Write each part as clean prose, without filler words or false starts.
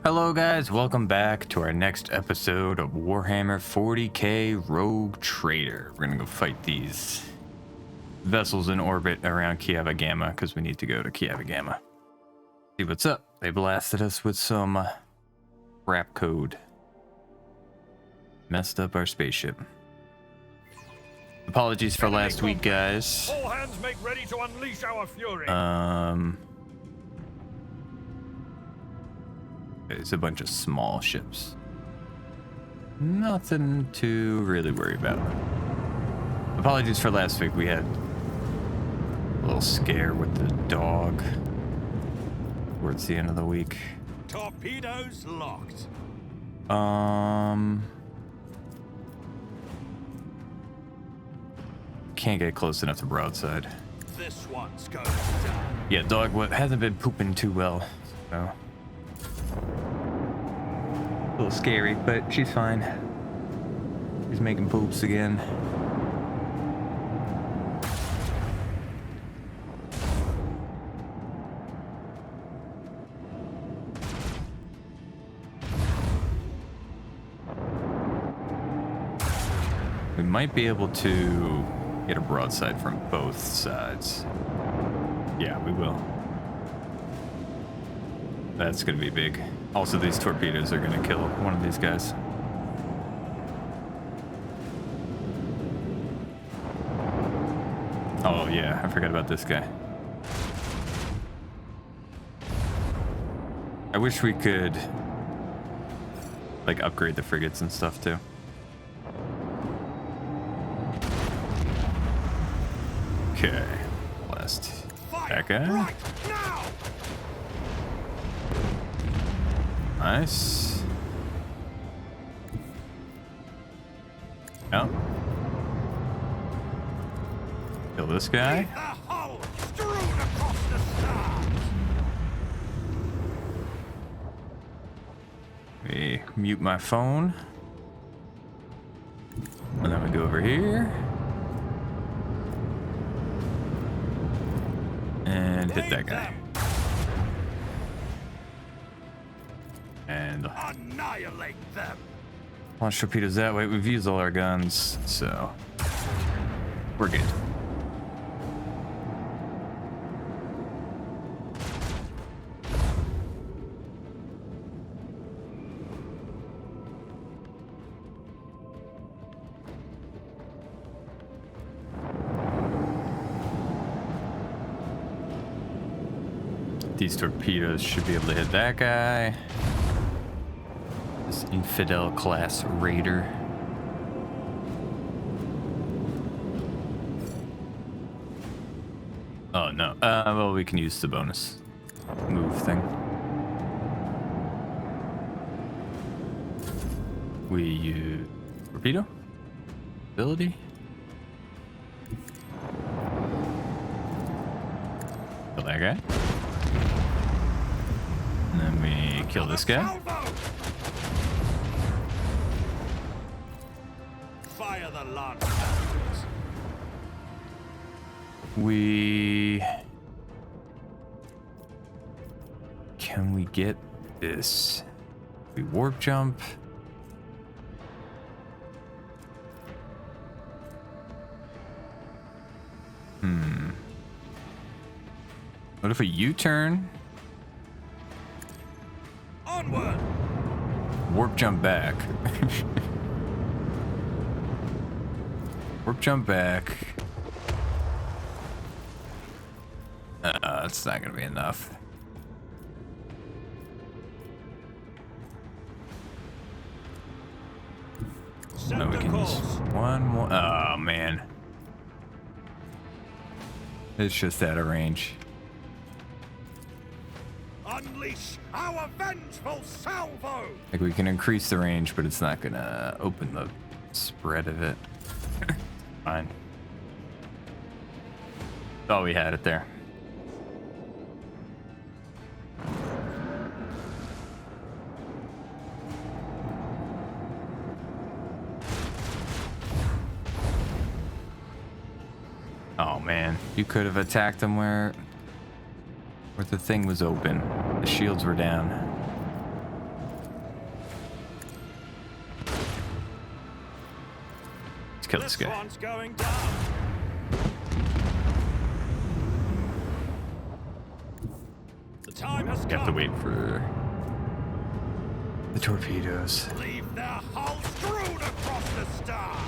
Hello guys, welcome back to our next episode of Warhammer 40k Rogue Trader. We're gonna go fight these vessels in orbit around Kiava Gamma because we need to go to Kiava Gamma. See what's up. They blasted us with some crap code. Messed up our spaceship. Apologies for last week, guys. All hands make ready to unleash our fury. It's a bunch of small ships. Nothing to really worry about. Apologies for last week. We had a little scare with the dog towards the end of the week. Torpedoes locked. Can't get close enough to broadside. This one's going down. Yeah, dog hasn't been pooping too well, so. A little scary, but she's fine. She's making poops again. We might be able to get a broadside from both sides. Yeah, we will. That's gonna be big. Also, these torpedoes are gonna kill one of these guys. Oh yeah, I forgot about this guy. I wish we could like upgrade the frigates and stuff too. Okay, blast that guy. Right now. Nice. Oh. Kill this guy. The hull strewn across the stars. We mute my phone. And then we go over here. And hit that guy. And annihilate them. launch torpedoes that way. We've used all our guns, so we're good. These torpedoes should be able to hit that guy. This infidel class raider. Oh no. Well, we can use the bonus move thing. We use torpedo ability. Kill that guy. And then we kill this guy. Fire the launch. Can we get this? We warp jump. What if a U-turn? Onward. Warp jump back. Warp jump back. It's not gonna be enough. No, we can use one more. Oh man, it's just out of range. Unleash our vengeful salvo. Like we can increase the range, but it's not gonna open the spread of it. Fine. Thought we had it there. Oh man, you could have attacked them where the thing was open. The shields were down. kill this guy. one's going down. The time has You have to come. wait for the torpedoes. Leave their hulls strewn across the stars.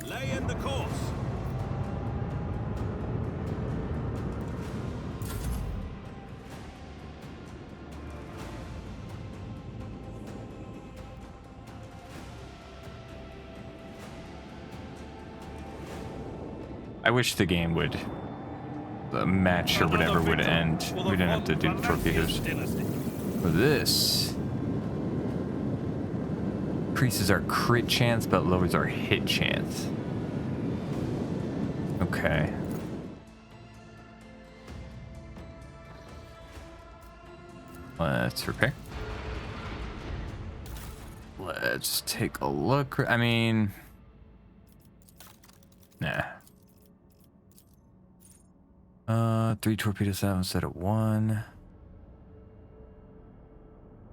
Lay in the course. I wish the game would, the match or whatever would end. We didn't have to do the torpedoes. For this, increases our crit chance but lowers our hit chance. Okay. Let's repair. Let's take a look. I mean, nah. 3 torpedoes out instead of 1.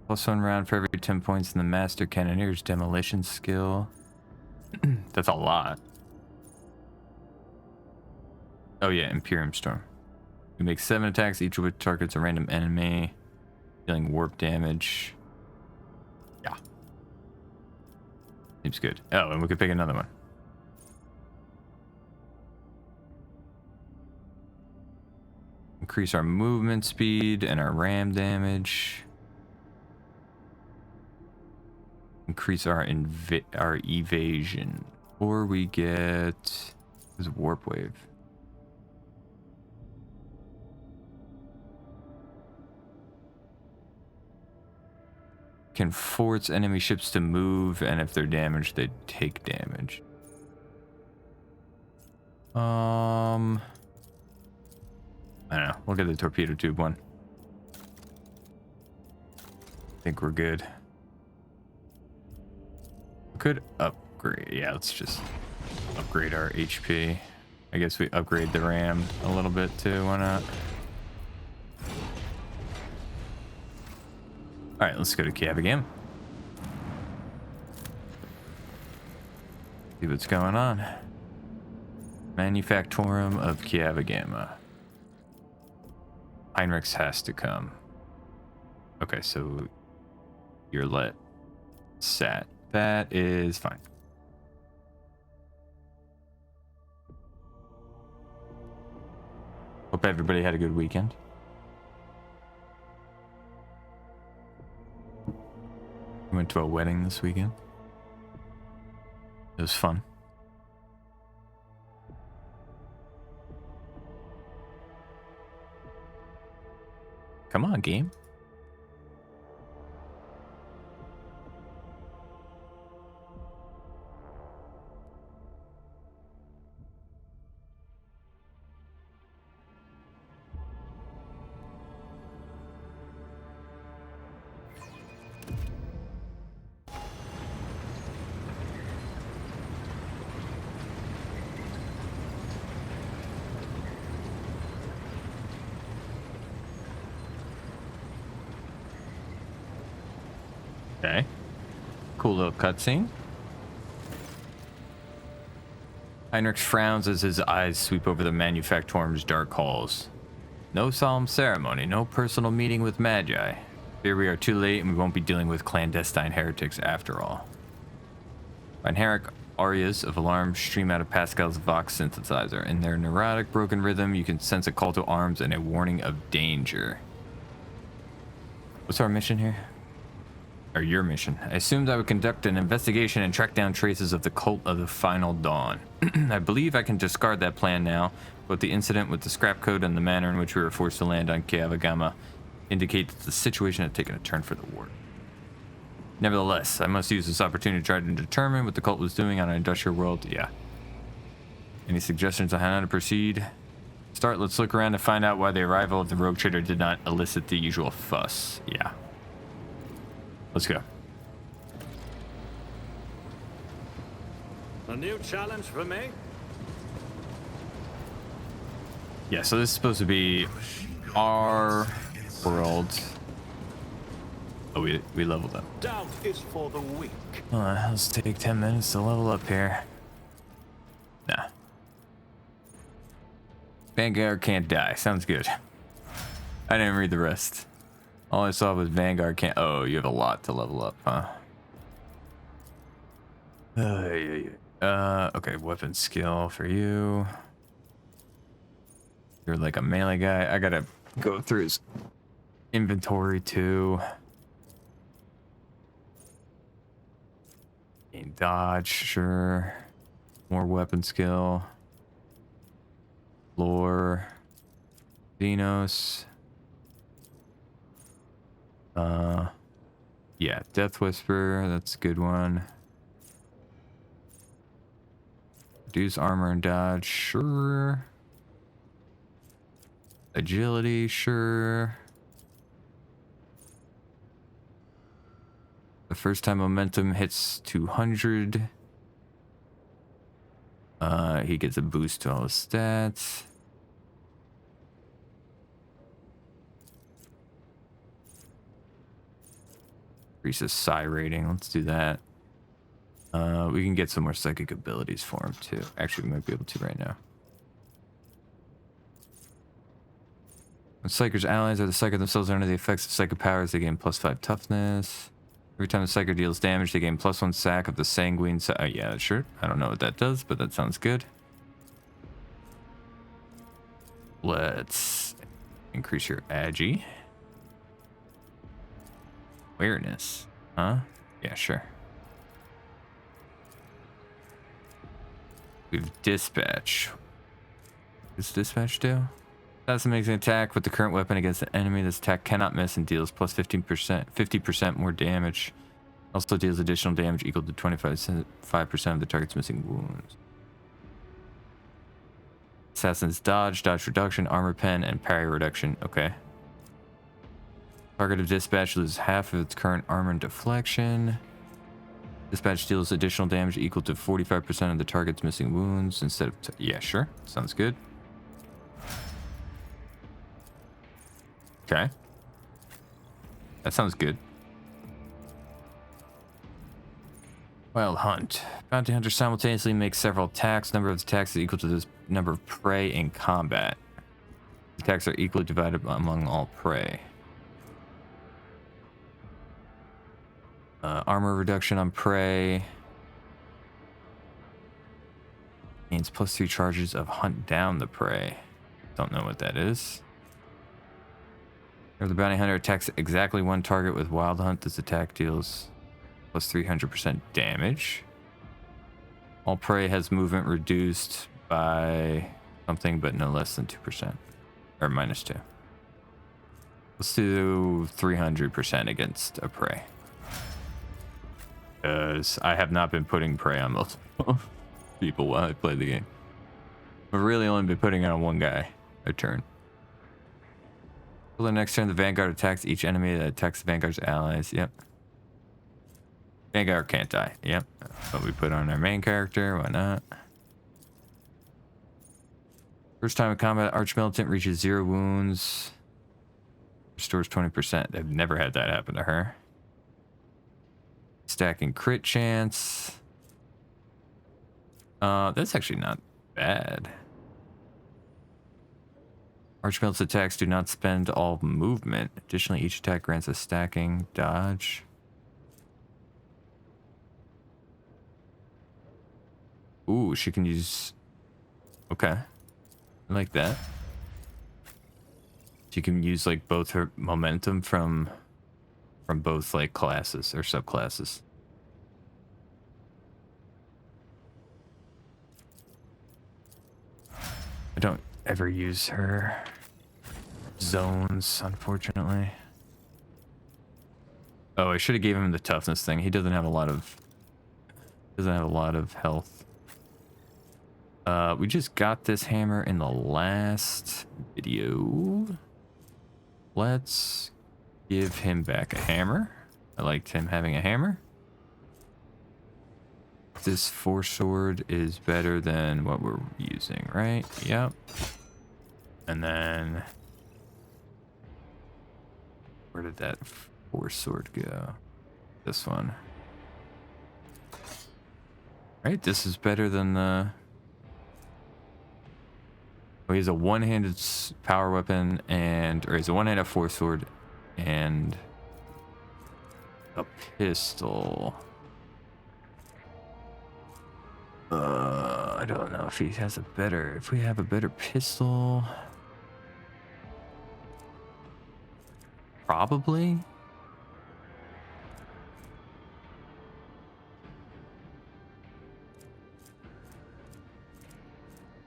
+1 round for every 10 points in the Master Cannoneer's demolition skill. That's a lot. Oh yeah, Imperium Storm. We make 7 attacks, each of which targets a random enemy, dealing warp damage. Yeah. Seems good. Oh, and we could pick another one. Increase our movement speed and our ram damage. Increase our evasion. Or we get this warp wave. Can force enemy ships to move, and if they're damaged, they take damage. I don't know. We'll get the torpedo tube one. I think we're good. We could upgrade. Yeah, let's just upgrade our HP. I guess we upgrade the RAM a little bit too. Why not? All right, let's go to Kiava Gamma. See what's going on. Manufactorum of Kiava Gamma. Heinrichs has to come. Okay, so you're let sat. That is fine. Hope everybody had a good weekend. We went to a wedding this weekend. It was fun. Come on, game. Okay. Cool little cutscene. Heinrich frowns as his eyes sweep over the Manufactorum's dark halls. No solemn ceremony, no personal meeting with Magi. Here we are too late and we won't be dealing with clandestine heretics after all. Reinhardt arias of alarm stream out of Pascal's Vox synthesizer. In their neurotic, broken rhythm, you can sense a call to arms and a warning of danger. What's our mission here? Or your mission. I assumed I would conduct an investigation and track down traces of the cult of the Final Dawn. I believe I can discard that plan now, but the incident with the scrap code and the manner in which we were forced to land on Kiava Gamma indicate that the situation had taken a turn for the worse. Nevertheless, I must use this opportunity to try to determine what the cult was doing on an industrial world. Yeah. Any suggestions on how to proceed? Let's look around and find out why the arrival of the rogue trader did not elicit the usual fuss. Yeah. Let's go. A new challenge for me? Yeah, so this is supposed to be our world. Oh, we leveled up. Doubt is for the weak. Let's take 10 minutes to level up here. Nah. Vanguard can't die. Sounds good. I didn't read the rest. All I saw was Vanguard can't. Oh, you have a lot to level up, huh? Okay, weapon skill for you. You're like a melee guy. I gotta go through his inventory too. Gain dodge, sure. More weapon skill. Lore. Venos. Yeah, Death Whisper, that's a good one. Reduce armor and dodge, sure. Agility, sure. The first time momentum hits 200. He gets a boost to all his stats. Increases psi rating. Let's do that. We can get some more psychic abilities for him too. Actually, we might be able to right now. When Psyker's allies or the Psyker themselves are under the effects of Psychic powers, they gain +5 toughness. Every time the Psyker deals damage, they gain +1 sack of the Sanguine. Yeah, sure. I don't know what that does, but that sounds good. Let's increase your agi. Awareness. Huh? Yeah, sure. We have dispatch. What does dispatch do? That's makes an attack with the current weapon against an enemy. This attack cannot miss and deals plus 50% more damage. Also deals additional damage equal to 25% of the target's missing wounds. Assassin's dodge, dodge reduction, armor pen, and parry reduction. Okay. Target of dispatch loses half of its current armor and deflection. Dispatch deals additional damage equal to 45% of the target's missing wounds instead of... yeah, sure. Sounds good. Okay. That sounds good. Wild Hunt. Bounty Hunter simultaneously makes several attacks. Number of attacks is equal to this number of prey in combat. Attacks are equally divided among all prey. Armor reduction on prey. Means +3 charges of hunt down the prey. Don't know what that is. If the bounty hunter attacks exactly one target with Wild Hunt, this attack deals plus 300% damage. All prey has movement reduced by something, but no less than 2%. Or -2. Let's do 300% against a prey. Because I have not been putting prey on multiple people while I play the game. I've really only been putting it on one guy a turn. Well, the next turn, the Vanguard attacks each enemy that attacks the Vanguard's allies. Yep. Vanguard can't die. Yep. But we put on our main character. Why not? First time in combat, Archmilitant reaches 0 wounds. Restores 20%. I've never had that happen to her. Stacking crit chance. That's actually not bad. Archmilit's attacks do not spend all movement. Additionally, each attack grants a stacking dodge. Ooh, she can use... okay. I like that. She can use like both her momentum from both like classes or subclasses. I don't ever use her zones, unfortunately. Oh, I should have gave him the toughness thing. He doesn't have a lot of health. We just got this hammer in the last video. Let's give him back a hammer. I liked him having a hammer. This 4-sword is better than what we're using, right? Yep. And then... where did that Four sword go. This one. Right, this is better than the... Oh, he has a one-handed power weapon and... Or he's a one-handed four sword and... a pistol. I don't know if he has a better... If we have a better pistol... Probably.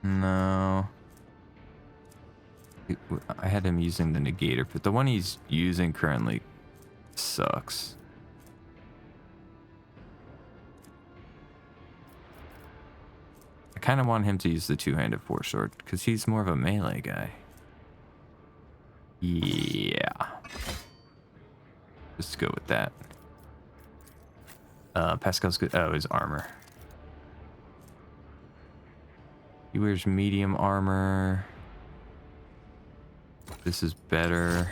No. I had him using the negator, but the one he's using currently sucks. I kind of want him to use the two-handed four sword because he's more of a melee guy. Yeah. Let's go with that. Pascal's good. Oh, his armor. He wears medium armor. This is better.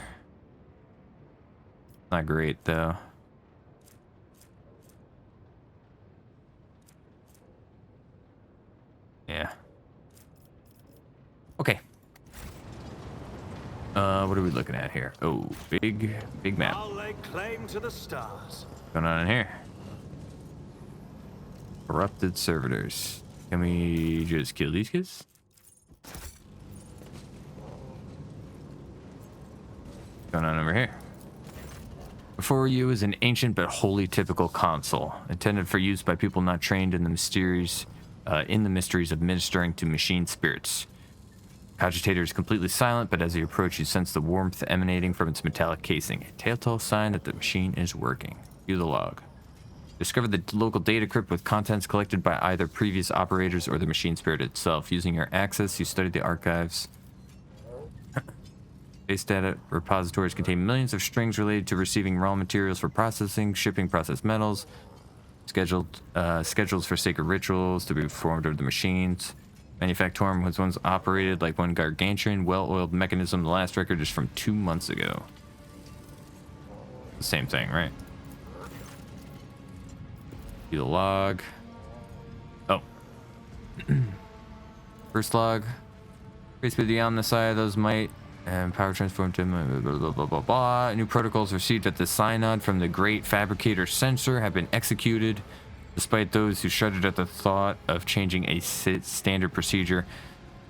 Not great though. Yeah. Okay. What are we looking at here? Oh, big map. I'll lay claim to the stars. What's going on in here? Corrupted servitors. Can we just kill these kids? What's going on over here? Before you is an ancient but wholly typical console, intended for use by people not trained in the mysteries of ministering to machine spirits. Cogitator is completely silent, but as you approach, you sense the warmth emanating from its metallic casing, a telltale sign that the machine is working. View the log. Discover the local data crypt with contents collected by either previous operators or the machine spirit itself. Using your access, you study the archives. Base data repositories contain millions of strings related to receiving raw materials for processing, shipping processed metals, schedules for sacred rituals to be performed over the machines. Manufactorum was once operated like one gargantuan, well-oiled mechanism. The last record is from 2 months ago. The same thing, right? View the log. Oh. First log. Basically, the on the side of those might and power transform to blah, blah, blah, blah, blah. New protocols received at the synod from the great Fabricator-Censor have been executed. Despite those who shuddered at the thought of changing a standard procedure,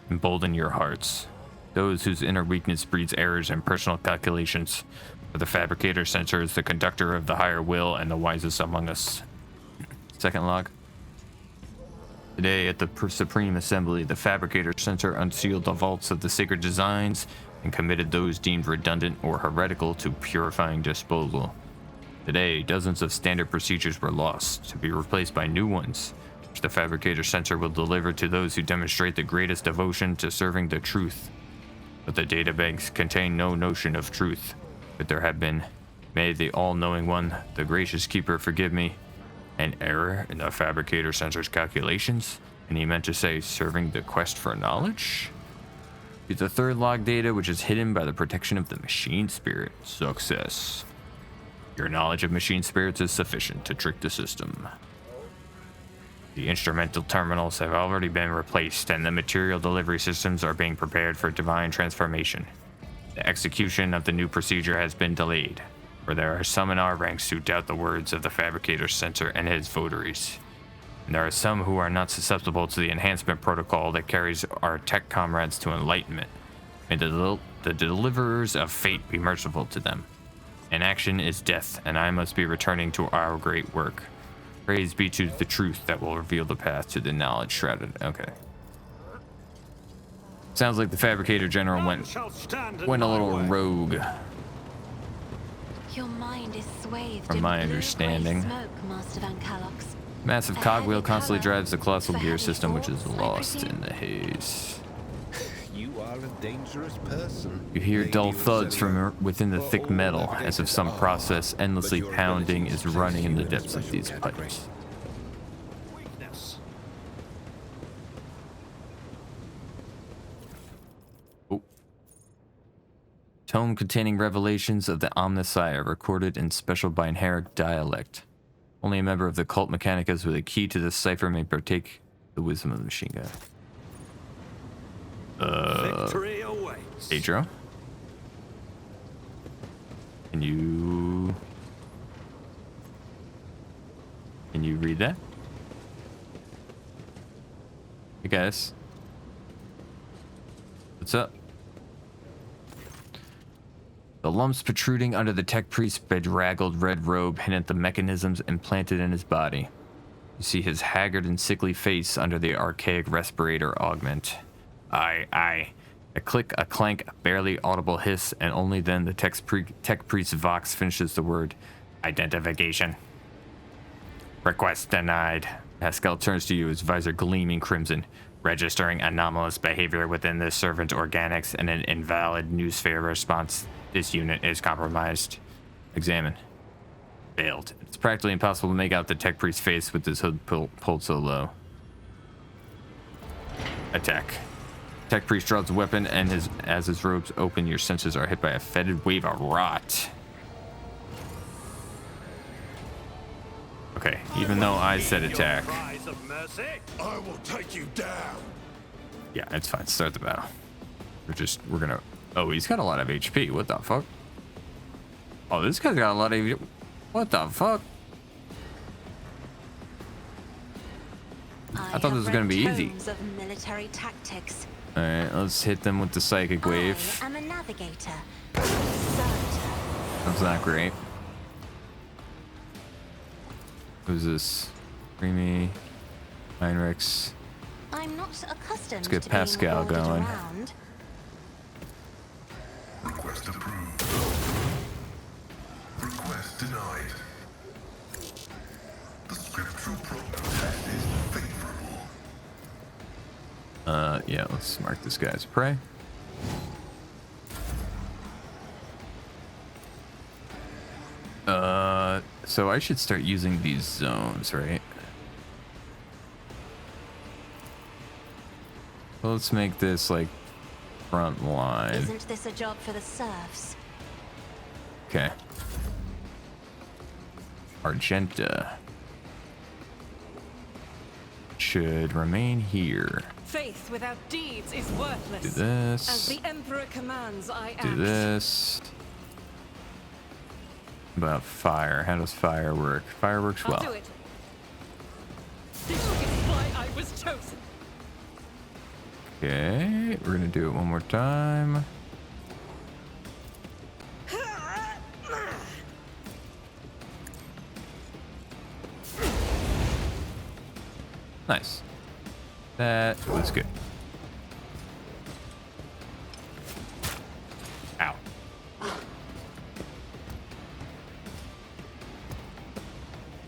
embolden your hearts. Those whose inner weakness breeds errors in personal calculations. For the Fabricator-Censor is the conductor of the higher will and the wisest among us. Second log. Today at the Supreme Assembly, the Fabricator-Censor unsealed the vaults of the sacred designs and committed those deemed redundant or heretical to purifying disposal. Today, dozens of standard procedures were lost, to be replaced by new ones, which the Fabricator-Censor will deliver to those who demonstrate the greatest devotion to serving the truth. But the databanks contain no notion of truth. But there have been, may the all-knowing one, the gracious keeper, forgive me, an error in the Fabricator-Censor's calculations, and he meant to say serving the quest for knowledge? It's the third log data, which is hidden by the protection of the machine spirit. Success. Your knowledge of machine spirits is sufficient to trick the system. The instrumental terminals have already been replaced, and the material delivery systems are being prepared for divine transformation. The execution of the new procedure has been delayed, for there are some in our ranks who doubt the words of the Fabricator-Censor and his votaries. And there are some who are not susceptible to the enhancement protocol that carries our tech comrades to enlightenment. May the deliverers of fate be merciful to them. Inaction is death, and I must be returning to our great work. Praise be to the truth that will reveal the path to the knowledge shrouded. Okay. Sounds like the Fabricator General went a little rogue. Your mind is swathed From my understanding. smoke, Master Van Calox. Massive cogwheel constantly drives the colossal gear system, which is lost in the haze. You are a dangerous person. You hear dull thuds from within the thick metal, as if some process endlessly pounding is running in the depths of these pipes. Weakness. Oh. Tome containing revelations of the Omnissiah recorded in special binaric dialect. Only a member of the cult Mechanicus with a key to this cipher may partake the wisdom of the machine god. Victory awaits. Pedro? Can you read that? Hey guys. What's up? The lumps protruding under the tech priest's bedraggled red robe hint at the mechanisms implanted in his body. You see his haggard and sickly face under the archaic respirator augment. Aye. A click, a clank, a barely audible hiss, and only then the tech priest's vox finishes the word identification. Request denied. Pascal turns to you, his visor gleaming crimson, registering anomalous behavior within the servant organics and an invalid newsfare response. This unit is compromised. Examine. Failed. It's practically impossible to make out the tech priest's face with his hood pulled so low. Attack. Tech priest draws a weapon, and as his robes open, your senses are hit by a fetid wave of rot. Okay, even though I said attack. I will take you down. Yeah, it's fine. Start the battle. We're gonna. Oh, he's got a lot of HP. What the fuck? Oh, this guy's got a lot of. What the fuck? I thought this was gonna be easy. Of military tactics. All right, let's hit them with the psychic wave. I am a navigator. That's not great. Who's this? Creamy, Heinrichs. I'm not accustomed Let's get to Pascal being ordered going. around. Request approved. Request denied. The scriptural protest is favorable. Yeah, let's mark this guy as prey. So I should start using these zones, right? So let's make this like front line. Isn't this a job for the serfs? Okay. Argenta should remain here. Faith without deeds is worthless. Do this. As the Emperor commands, I act. Do this. About fire. How does fire work? Fire works I'll well. do it. This is why I was chosen. Okay, we're gonna do it one more time. Nice. That was good. Ow.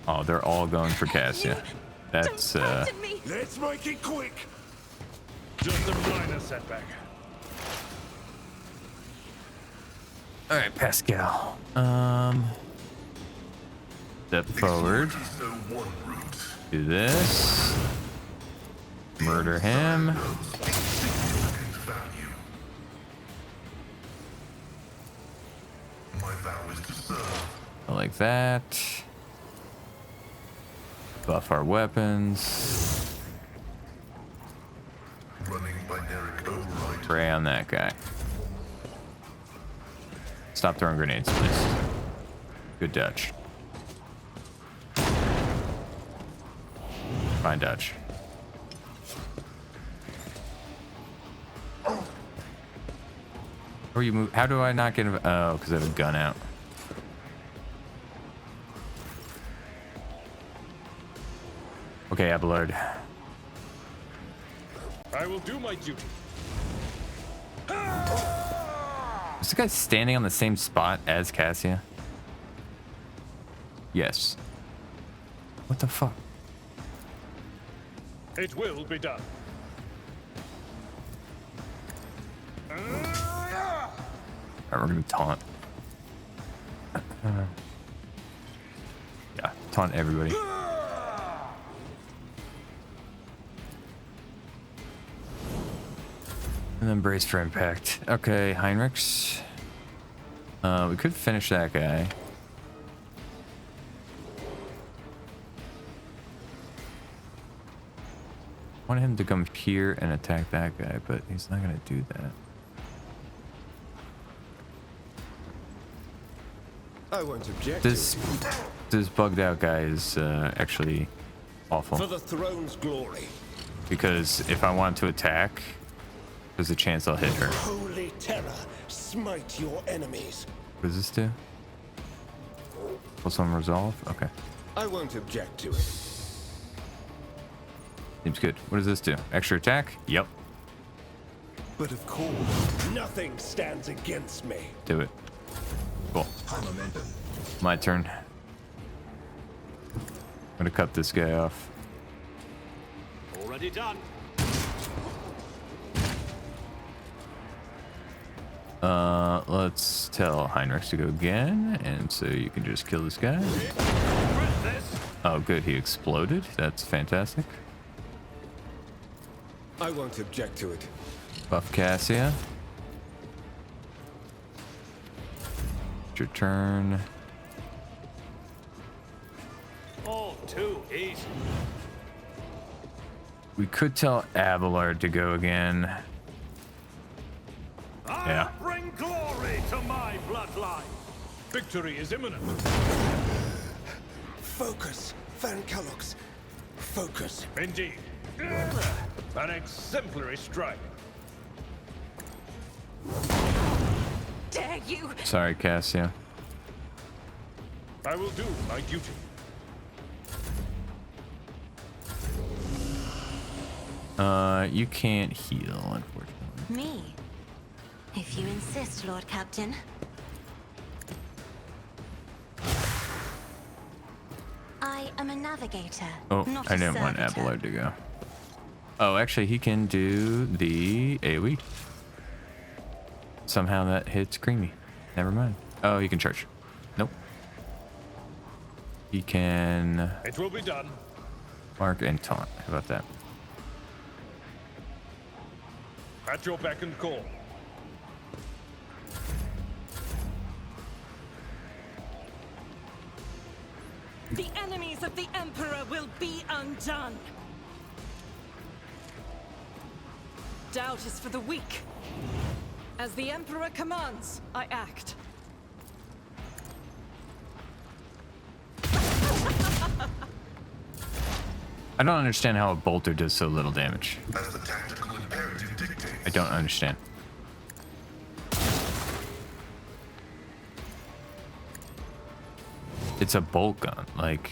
Oh, they're all going for Cassia. That's Don't me. Let's make it quick. Just a minor setback. all right, Pascal. Step forward. So one route. Do this. Murder him. Significant value. My vow is to serve. Like that. Buff our weapons. Running binaric override. Spray on that guy. Stop throwing grenades, please. Good dodge. Fine dodge. How are you move? How do I not get a... Oh, because I have a gun out. Okay, Abelard. I will do my duty. Is this guy standing on the same spot as Cassia? Yes. What the fuck? It will be done. Alright, we're gonna taunt. Yeah, taunt everybody. And then brace for impact. Okay, Heinrichs. We could finish that guy. I want him to come here and attack that guy, but he's not gonna do that. I won't object. This bugged out guy is actually For awful, the throne's glory. because if I want to attack, there's a chance I'll hit her. Holy terror, smite your enemies. What does this do? Plus one resolve? Okay. I won't object to it. Seems good. What does this do? Extra attack? Yep. But of course, nothing stands against me. Do it. Cool. My turn. I'm gonna cut this guy off. Already done. Let's tell Heinrich to go again, and so you can just kill this guy. Regret this. Oh, good. He exploded. That's fantastic. I won't object to it. Buff Cassia. It's your turn. All too easy. We could tell Abelard to go again. Yeah. I'll bring glory to my bloodline. Victory is imminent. Focus, Van Kellogg's. Focus. Indeed. An exemplary strike. Dare you? Sorry, Cassia. I will do my duty. You can't heal, unfortunately. Me? If you insist, Lord Captain. I am a navigator, Oh, not I a didn't want servitor. Abelard to go. Oh, actually, he can do the AoE. Somehow that hits Creamy. Never mind. Oh, he can charge. Nope. He can It will be done. mark and taunt. How about that? At your beck and call. The enemies of the Emperor will be undone. Doubt is for the weak. As the Emperor commands, I act. I don't understand how a bolter does so little damage. As the tactical imperative dictates. I don't understand. It's a bolt gun, like...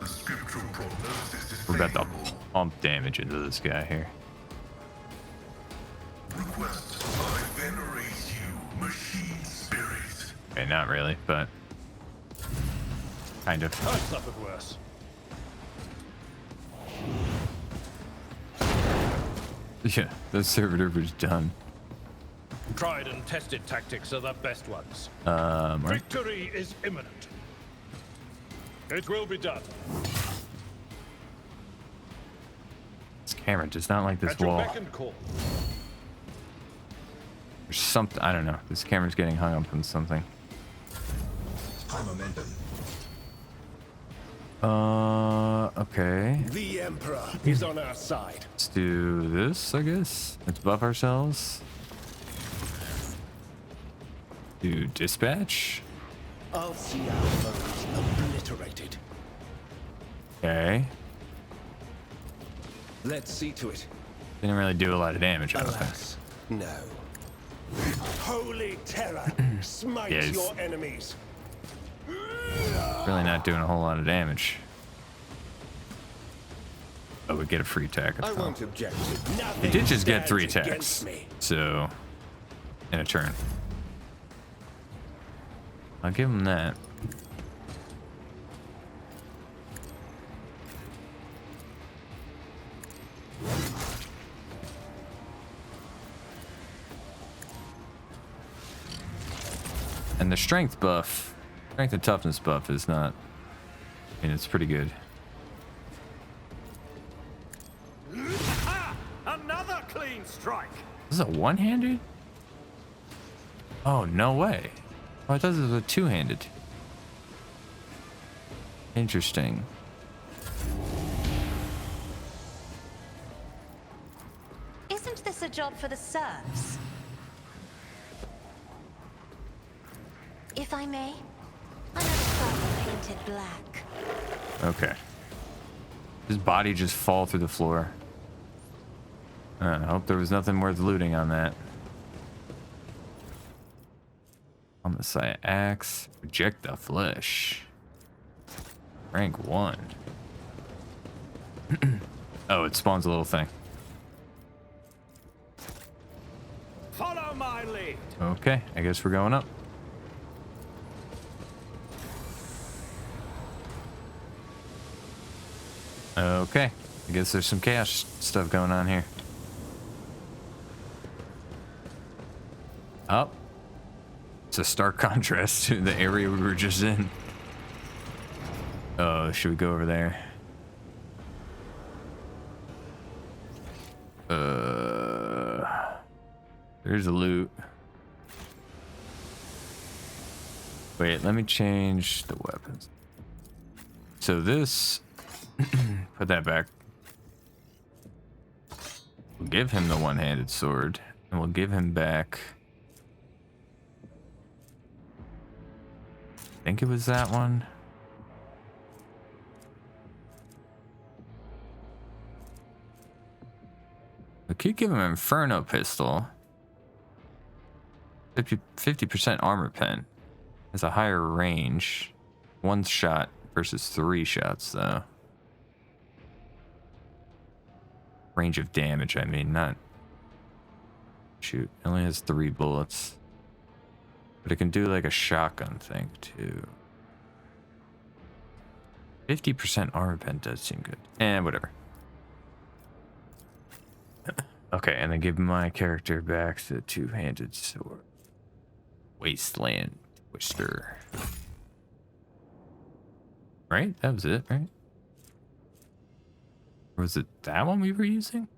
The scriptural prognosis is We're about to favorable. pump damage into this guy here. Request, I venerate you, machine spirit. Okay, not really, but... kind of. I've suffered worse. Yeah, the servitor was done. Tried and tested tactics are the best ones. Mark. Victory is imminent. It will be done. This camera does not like this At your wall. beck and call. There's something, I don't know. This camera's getting hung up on something. Okay. The Emperor is on our side. Let's do this, I guess. Let's buff ourselves. Do dispatch. I'll see our foes obliterated. Okay. Let's see to it. Didn't really do a lot of damage, I don't think. Alas, no. Holy terror, smite Yes. your enemies. Really not doing a whole lot of damage. Oh, we get a free attack. I Oh. won't object. He Nothing did just get stands 3 against attacks. me. So, in a turn. I'll give him that. And the strength buff, strength and toughness buff is not, I mean, it's pretty good. strike. This is a one-handed? Oh, no way. Oh, I thought this was a two-handed. Interesting. Isn't this a job for the serfs? If I may, I never saw them painted black. Okay. His body just fall through the floor. I hope there was nothing worth looting on that. Homicide axe. Reject the flesh. Rank 1. Oh, it spawns a little thing. Follow my lead. Okay, I guess we're going up. Okay, I guess there's some cash stuff going on here. Oh, it's a stark contrast to the area we were just in. Oh, should we go over there? There's a loot. Wait, let me change the weapons. So this, put that back. We'll give him the one-handed sword, and we'll give him back. I think it was that one. We could give him an Inferno pistol. 50% armor pen. Has a higher range. 1 shot versus 3 shots, though. Range of damage, I mean, not... Shoot, it only has 3 bullets. But it can do like a shotgun thing, too. 50% armor pen does seem good. Whatever. Okay, and then give my character back the 2-handed sword. Wasteland Twister. Right? That was it, right? Or was it that one we were using?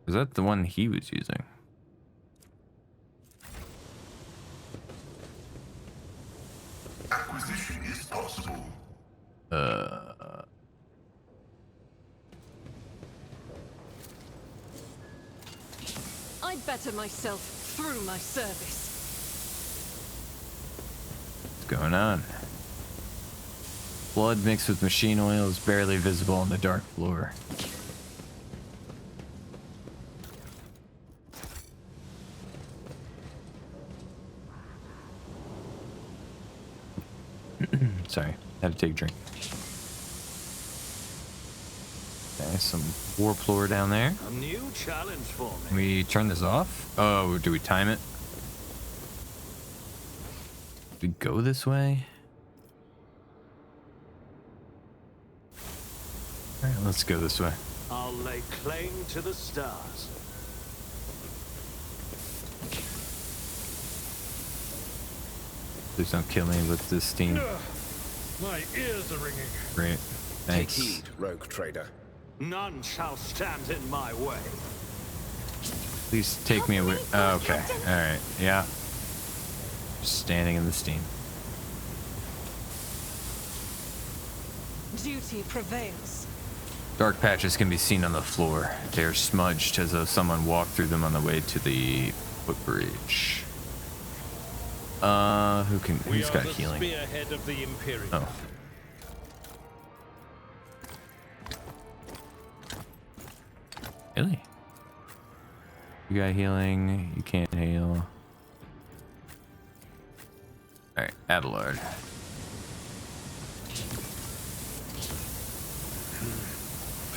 Was that the one he was using? Acquisition is possible. I'd better myself through my service. What's going on? Blood mixed with machine oil is barely visible on the dark floor. Sorry, had to take a drink. Okay, some warp lore down there. A new challenge for me. Can we turn this off? Oh, do we time it? Do we go this way? Alright, let's go this way. I'll lay claim to the stars. Please don't kill me with this steam. My ears are ringing. Great. Thanks. Take heed, rogue trader. None shall stand in my way. Please take me away. Oh, okay. Alright. Yeah. Just standing in the steam. Duty prevails. Dark patches can be seen on the floor. They are smudged as though someone walked through them on the way to the footbridge. Who's got healing? Spearhead of the Imperium. Oh. Really? You got healing, you can't heal. Alright, Abelard.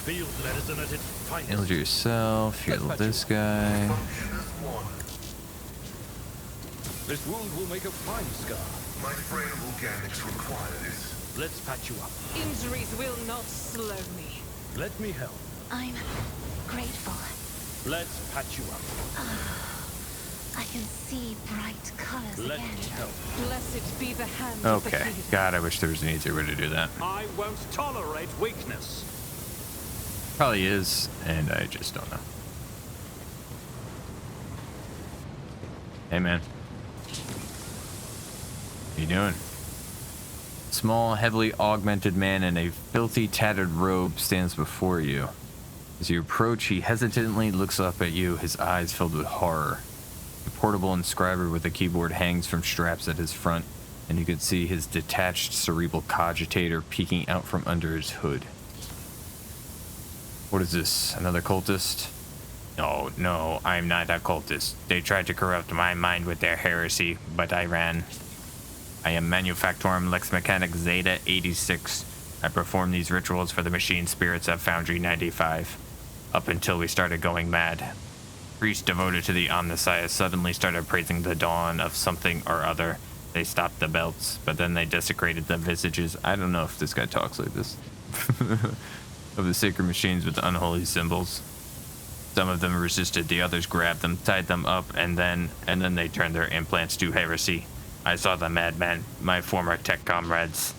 Field medicine at its finest. Heal yourself, heal this guy. This wound will make a fine scar. My brain organics require this. Let's patch you up. Injuries will not slow me. Let me help. I'm grateful. Let's patch you up. I can see bright colors Let again. me help. Blessed be the hand of the Okay. healer. God, I wish there was an easier way to do that. I won't tolerate weakness. Probably is, and I just don't know. Hey, man. What you doing? Small, heavily augmented man in a filthy, tattered robe stands before you. As you approach, he hesitantly looks up at you, his eyes filled with horror. A portable inscriber with a keyboard hangs from straps at his front, and you can see his detached cerebral cogitator peeking out from under his hood. What is this? Another cultist? No, I'm not a cultist. They tried to corrupt my mind with their heresy, but I ran. I am Manufactorum Lex Mechanic Zeta 86. I perform these rituals for the machine spirits of Foundry 95. Up until we started going mad. Priests devoted to the Omnissiah suddenly started praising the dawn of something or other. They stopped the belts, but then they desecrated the visages. I don't know if this guy talks like this. Of the sacred machines with unholy symbols. Some of them resisted, the others grabbed them, tied them up, and then they turned their implants to heresy. I saw the madmen, my former tech comrades,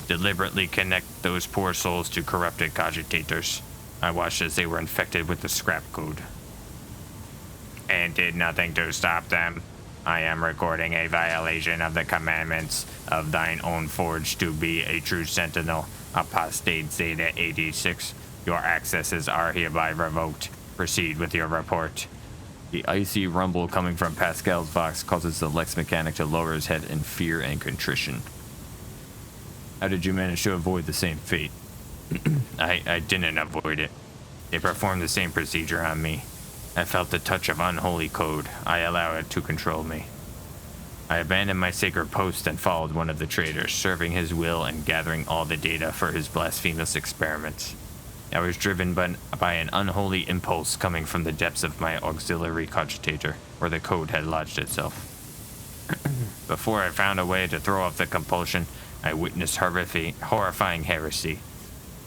deliberately connect those poor souls to corrupted cogitators. I watched as they were infected with the scrap code. And did nothing to stop them. I am recording a violation of the commandments of thine own forge to be a true sentinel, apostate Zeta 86. Your accesses are hereby revoked. Proceed with your report. The icy rumble coming from Pascal's Vox causes the Lex Mechanic to lower his head in fear and contrition. How did you manage to avoid the same fate? I didn't avoid it. They performed the same procedure on me. I felt the touch of unholy code. I allow it to control me. I abandoned my sacred post and followed one of the traitors, serving his will and gathering all the data for his blasphemous experiments. I was driven by an unholy impulse coming from the depths of my auxiliary cogitator, where the code had lodged itself. Before I found a way to throw off the compulsion, I witnessed horrifying heresy.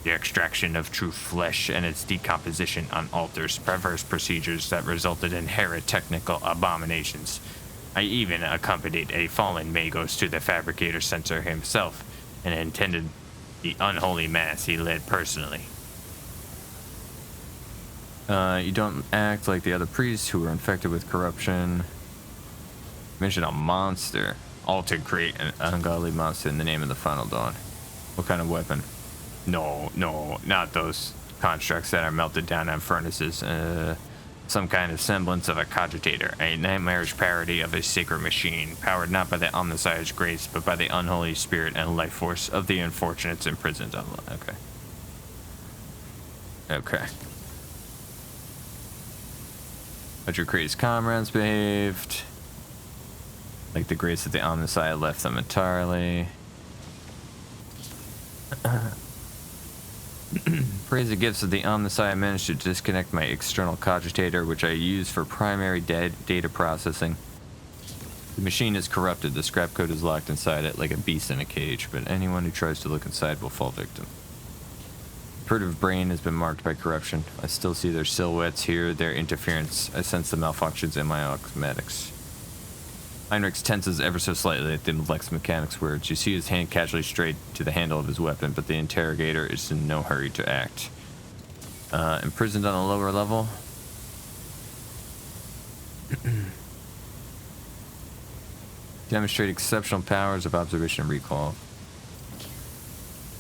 The extraction of true flesh and its decomposition on altars, perverse procedures that resulted in heretical abominations. I even accompanied a fallen Magos to the Fabricator-Censor himself and attended the unholy mass he led personally. You don't act like the other priests who were infected with corruption. Mention a monster. All to create an ungodly monster in the name of the Final Dawn. What kind of weapon? No, not those constructs that are melted down on furnaces. Some kind of semblance of a cogitator, a nightmarish parody of a sacred machine, powered not by the Omnissiah's grace, but by the unholy spirit and life force of the unfortunates imprisoned on. Okay. But your crazed comrades behaved like the grace of the Omnissiah left them entirely. Praise the gifts of the Omnissiah managed to disconnect my external cogitator, which I use for primary data processing. The machine is corrupted. The scrap code is locked inside it like a beast in a cage, but anyone who tries to look inside will fall victim. The primitive brain has been marked by corruption. I still see their silhouettes, hear their interference. I sense the malfunctions in my automatics. Heinrich tenses ever so slightly at the Lex Mechanic's words. You see his hand casually straight to the handle of his weapon, but the interrogator is in no hurry to act. Imprisoned on a lower level. Demonstrate exceptional powers of observation and recall.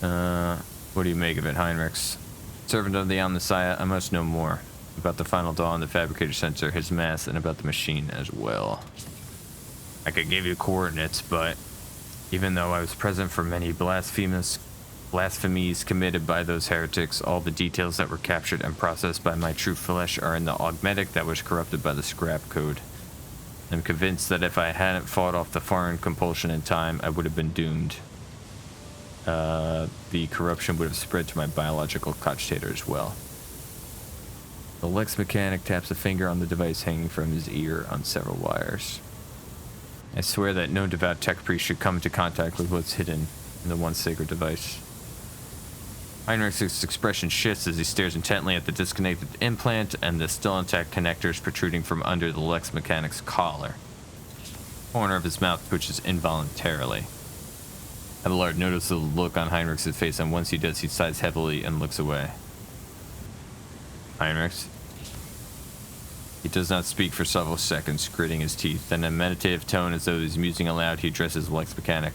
What do you make of it, Heinrichs? Servant of the Omnissiah, I must know more about the Final Dawn, the Fabricator-Censor, his mass, and about the machine as well. I could give you coordinates, but even though I was present for many blasphemies committed by those heretics, all the details that were captured and processed by my true flesh are in the augmetic that was corrupted by the scrap code. I'm convinced that if I hadn't fought off the foreign compulsion in time, I would have been doomed. The corruption would have spread to my biological cogitator as well. The Lex Mechanic taps a finger on the device hanging from his ear on several wires. I swear that no devout tech priest should come into contact with what's hidden in the once sacred device. Heinrich's expression shifts as he stares intently at the disconnected implant and the still intact connectors protruding from under the Lex Mechanic's collar. Corner of his mouth twitches involuntarily. Abelard notices the look on Heinrich's face, and once he does, he sighs heavily and looks away. Heinrich. He does not speak for several seconds, gritting his teeth. Then, in a meditative tone, as though he's musing aloud, he addresses Lex Mechanic.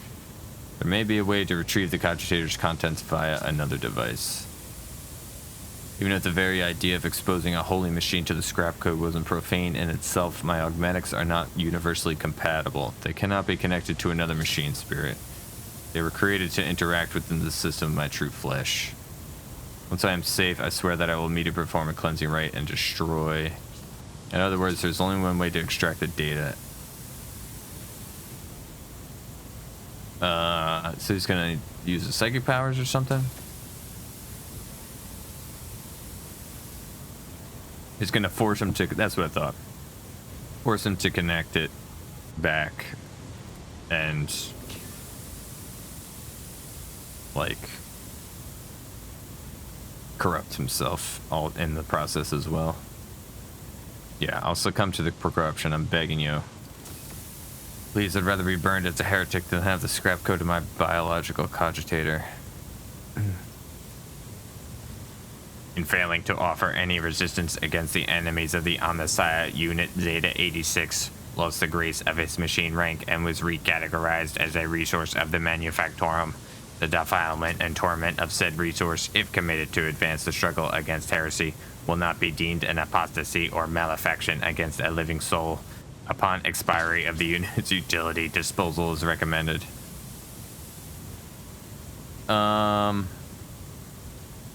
There may be a way to retrieve the cogitator's contents via another device. Even if the very idea of exposing a holy machine to the scrap code wasn't profane in itself, my augmetics are not universally compatible. They cannot be connected to another machine spirit. They were created to interact within the system of my true flesh. Once I am safe, I swear that I will immediately perform a cleansing rite and destroy. In other words, there's only one way to extract the data. So he's gonna use his psychic powers or something? He's gonna force him to, that's what I thought. Force him to connect it back and like corrupt himself all in the process as well. Yeah, I'll succumb to the corruption, I'm begging you. Please, I'd rather be burned as a heretic than have the scrap code of my biological cogitator. In failing to offer any resistance against the enemies of the Omnissiah Unit Zeta 86, lost the grace of its machine rank and was recategorized as a resource of the Manufactorum. The defilement and torment of said resource, if committed to advance the struggle against heresy, will not be deemed an apostasy or malefaction against a living soul. Upon expiry of the unit's utility, disposal is recommended.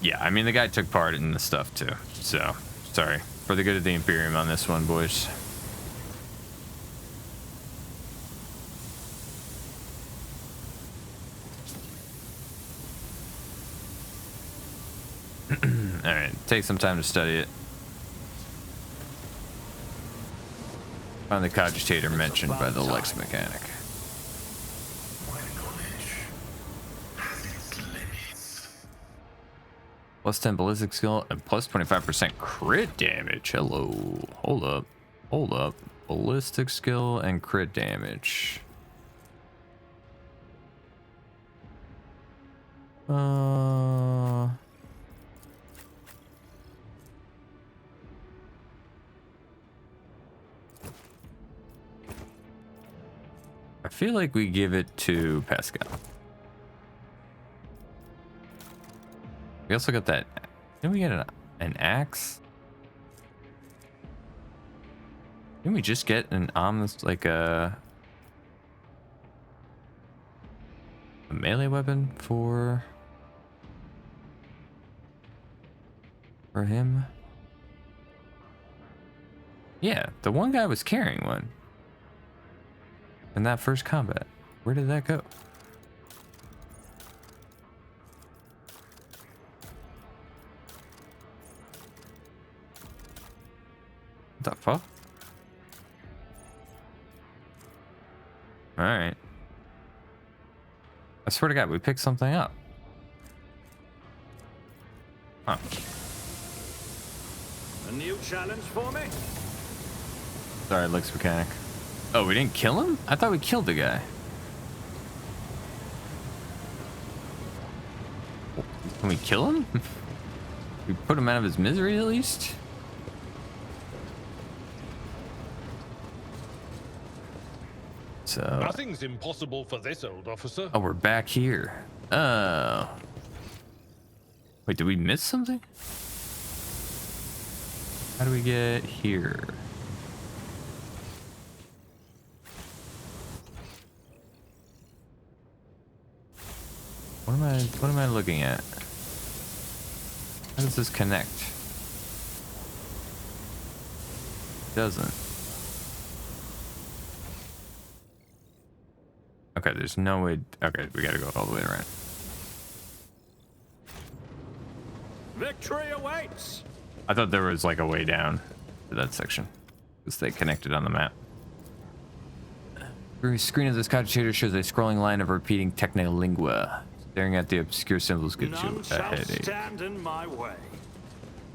Yeah, I mean, the guy took part in the stuff too, so sorry. For the good of the Imperium on this one, boys. Alright, take some time to study it. Find the cogitator mentioned by the Lex Mechanic. Plus 10 ballistic skill and plus 25% crit damage. Hello. Hold up. Hold up. Ballistic skill and crit damage. I feel like we give it to Pascal. We also got that. Didn't we get an axe? Didn't we just get an like a melee weapon for him? Yeah, the one guy was carrying one in that first combat. Where did that go? What the fuck? Alright. I swear to God, we picked something up. Huh. A new challenge for me? Sorry, Lex Mechanic. Oh, we didn't kill him? I thought we killed the guy. Can we kill him? We put him out of his misery at least? So, Nothing's impossible for this old officer. oh, we're back here. Oh. Wait, did we miss something? How do we get here? What am I looking at? How does this connect? It doesn't. Okay, there's no way. Okay, we gotta go all the way around. Victory awaits! I thought there was like a way down to that section because they connected on the map. The screen of this cogitator shows a scrolling line of repeating technolingua. Staring at the obscure symbols gives you None a shall headache. stand in my way.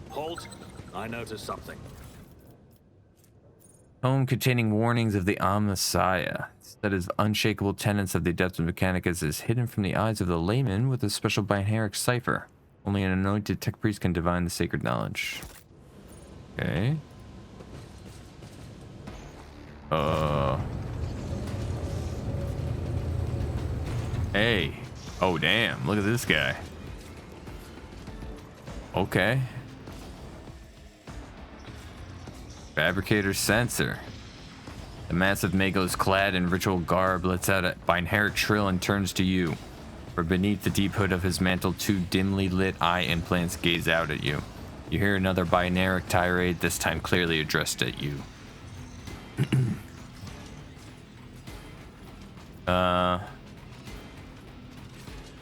Halt. I noticed something. Tome containing warnings of the Omnissiah. That is unshakable tenets of the Adeptus Mechanicus is hidden from the eyes of the layman with a special binaric cipher. Only an anointed tech priest can divine the sacred knowledge. Okay. Hey. Oh, damn. Look at this guy. Okay. Fabricator-Censor. The massive Magos clad in ritual garb lets out a binaric trill and turns to you. For beneath the deep hood of his mantle, two dimly lit eye implants gaze out at you. You hear another binaric tirade, this time clearly addressed at you.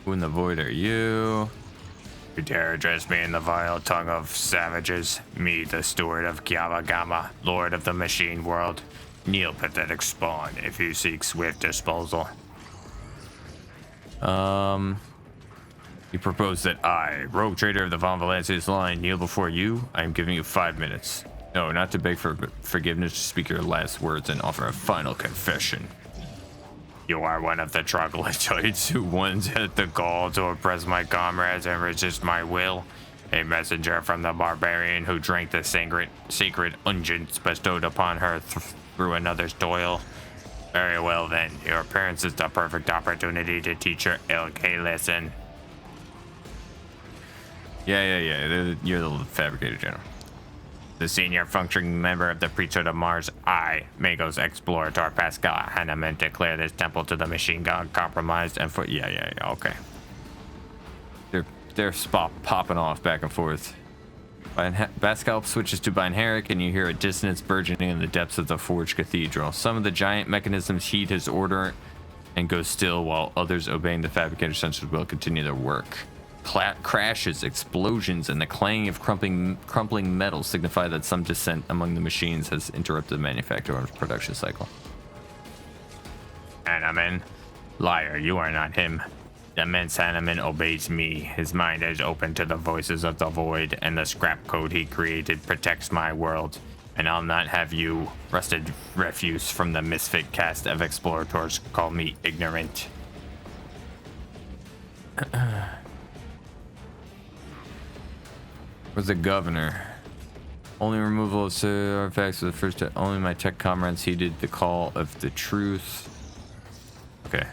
Who in the void are you? You dare address me in the vile tongue of savages? Me, the steward of Kiava Gamma, lord of the machine world. Kneel, pathetic spawn, if you seek swift disposal. You propose that I, rogue trader of the Von Valancius line, kneel before you? I am giving you 5 minutes. No, not to beg for forgiveness, to speak your last words and offer a final confession. You are one of the troglodytes who once had the gall to oppress my comrades and resist my will. A messenger from the barbarian who drank the sacred unguents bestowed upon her through another's toil. Very well then, your appearance is the perfect opportunity to teach your LK lesson. Yeah. You're the Fabricator General. The senior functioning member of the priesthood of Mars, I, Magos Explorator Pascal Hanneman, declare this temple to the machine god compromised and for okay. They're popping off back and forth. Pascal switches to binaric and you hear a dissonance burgeoning in the depths of the forged cathedral. Some of the giant mechanisms heed his order and go still, while others obeying the Fabricator-Censor will continue their work. Crashes, explosions, and the clanging of crumpling metal signify that some dissent among the machines has interrupted the manufacturer's production cycle. Hanneman, liar, you are not him. The immense Hanneman obeys me. His mind is open to the voices of the void, and the scrap code he created protects my world. And I'll not have you, rusted refuse from the misfit caste of explorators, call me ignorant. Where's the governor? Only removal of artifacts for the first time. Only my tech comrades heeded the call of the truth. Okay.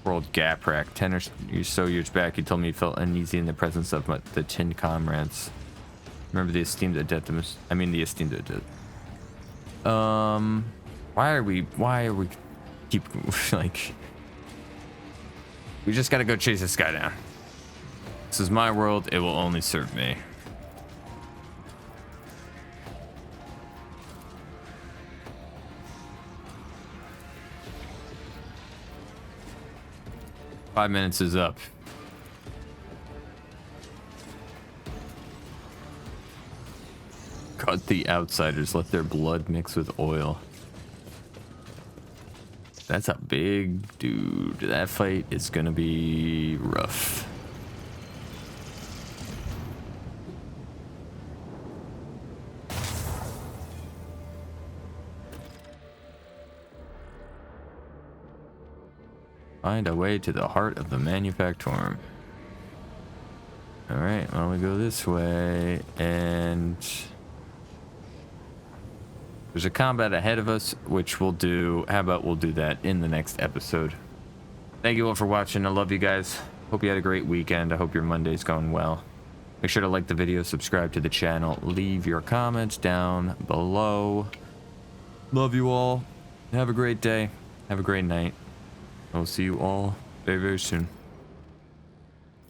World Gap Rack. 10 or so years back, he told me he felt uneasy in the presence of the 10 comrades. Remember the esteemed adeptus? I mean the esteemed adept. Why are we keep like? We just gotta go chase this guy down. This is my world. It will only serve me. Five minutes is up. Cut the outsiders. Let their blood mix with oil. That's a big dude. That fight is gonna be rough. Find a way to the heart of the manufactorum. Alright, well, we go this way, and there's a combat ahead of us, which we'll do. How about we'll do that in the next episode? Thank you all for watching. I love you guys. Hope you had a great weekend. I hope your Monday's going well. Make sure to like the video, subscribe to the channel, leave your comments down below. Love you all. Have a great day. Have a great night. I'll see you all very, very soon.